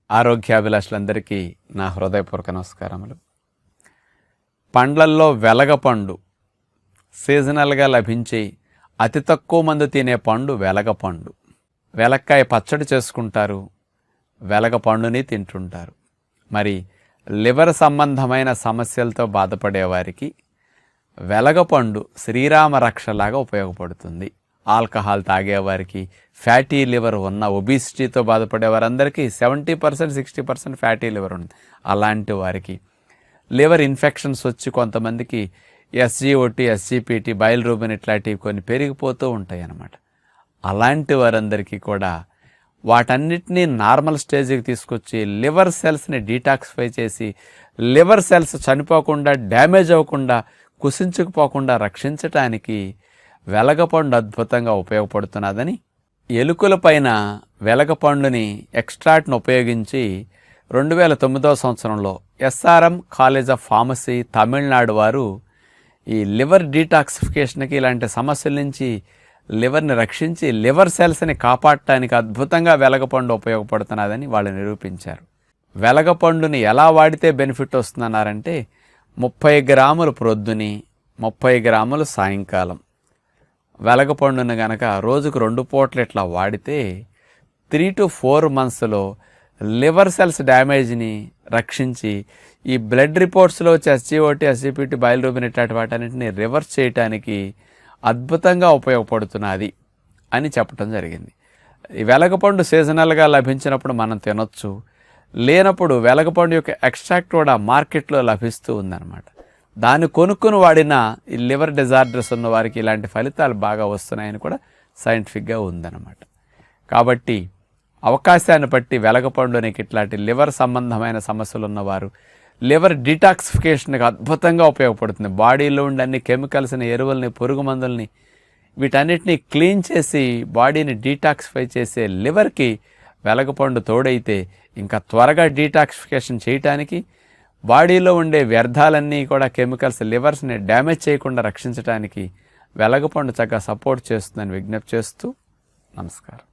ఆరోగ్యాభిలాషులందరికీ నా హృదయపూర్వక నమస్కారములు. పండ్లల్లో వెలగపండు సీజనల్గా లభించే అతి తక్కువ మంది తినే పండు వెలగపండు. వెలక్కాయ పచ్చడి చేసుకుంటారు, వెలగపండుని తింటుంటారు. మరి లివర్ సంబంధమైన సమస్యలతో బాధపడేవారికి వెలగపండు శ్రీరామ రక్షలాగా ఉపయోగపడుతుంది. ఆల్కహాల్ తాగేవారికి, ఫ్యాటీ లివర్ ఉన్న ఒబిసిటీతో బాధపడే వారందరికీ 70% 60% ఫ్యాటీ లివర్ ఉంది. అలాంటి వారికి లివర్ ఇన్ఫెక్షన్స్ వచ్చి కొంతమందికి SGOT, SGPT, బైల్రూబిన్ ఇట్లాంటివి కొన్ని పెరిగిపోతూ ఉంటాయి అన్నమాట. అలాంటి వారందరికీ కూడా వాటన్నిటినీ నార్మల్ స్టేజ్కి తీసుకొచ్చి లివర్ సెల్స్ని డీటాక్సిఫై చేసి లివర్ సెల్స్ చనిపోకుండా, డ్యామేజ్ అవ్వకుండా, కుసించుకుపోకుండా రక్షించటానికి వెలగపండు అద్భుతంగా ఉపయోగపడుతున్నదని, ఎలుకలపైన వెలగపండుని ఎక్స్ట్రాక్ట్ను ఉపయోగించి 2009వ సంవత్సరంలో SRM college of pharmacy Tamil Nadu వారు ఈ లివర్ డీటాక్సిఫికేషన్కి, ఇలాంటి సమస్యల నుంచి లివర్ని రక్షించి లివర్ సెల్స్ని కాపాడటానికి అద్భుతంగా వెలగపండు ఉపయోగపడుతున్నదని వాళ్ళు నిరూపించారు. వెలగపండుని ఎలా వాడితే బెనిఫిట్ వస్తుందన్నారంటే 30 గ్రాములు ప్రొద్దుని, 30 గ్రాములు సాయంకాలం. వెలగపండుని గనక రోజుకు 2 పూటలు ఇట్లా వాడితే 3 to 4 monthsలో లివర్ సెల్స్ డ్యామేజ్ని రక్షించి ఈ బ్లడ్ రిపోర్ట్స్లో వచ్చి SGOT, SGPT, బైల్రూబిన్ ఇట్లాంటి వాటన్నిటిని రివర్స్ చేయడానికి అద్భుతంగా ఉపయోగపడుతున్నది అని చెప్పడం జరిగింది. ఈ వెలగపండు సీజనల్గా లభించినప్పుడు మనం తినొచ్చు, లేనప్పుడు వెలగపండు యొక్క ఎక్స్ట్రాక్ట్ కూడా మార్కెట్లో లభిస్తూ ఉందన్నమాట. దాన్ని కొనుక్కుని వాడిన ఈ లివర్ డిజార్డర్స్ ఉన్న వారికి ఇలాంటి ఫలితాలు బాగా వస్తున్నాయని కూడా సైంటిఫిక్గా ఉందన్నమాట. కాబట్టి అవకాశాన్ని బట్టి వెలగపండునికి ఇట్లాంటి లివర్ సంబంధమైన సమస్యలు ఉన్నవారు లివర్ డీటాక్సిఫికేషన్కి అద్భుతంగా ఉపయోగపడుతుంది. బాడీలో ఉండే అన్ని కెమికల్స్ని, ఎరువుల్ని, పురుగు మందుల్ని వీటన్నిటిని క్లీన్ చేసి బాడీని డీటాక్సిఫై చేసే లివర్కి వెలగపండు తోడైతే ఇంకా త్వరగా డీటాక్సిఫికేషన్ చేయటానికి, బాడీలో ఉండే వ్యర్థాలన్నీ కూడా కెమికల్స్ లివర్స్ని డ్యామేజ్ చేయకుండా రక్షించడానికి వెలగపండు చక్కగా సపోర్ట్ చేస్తుందని విజ్ఞప్తి చేస్తూ నమస్కారం.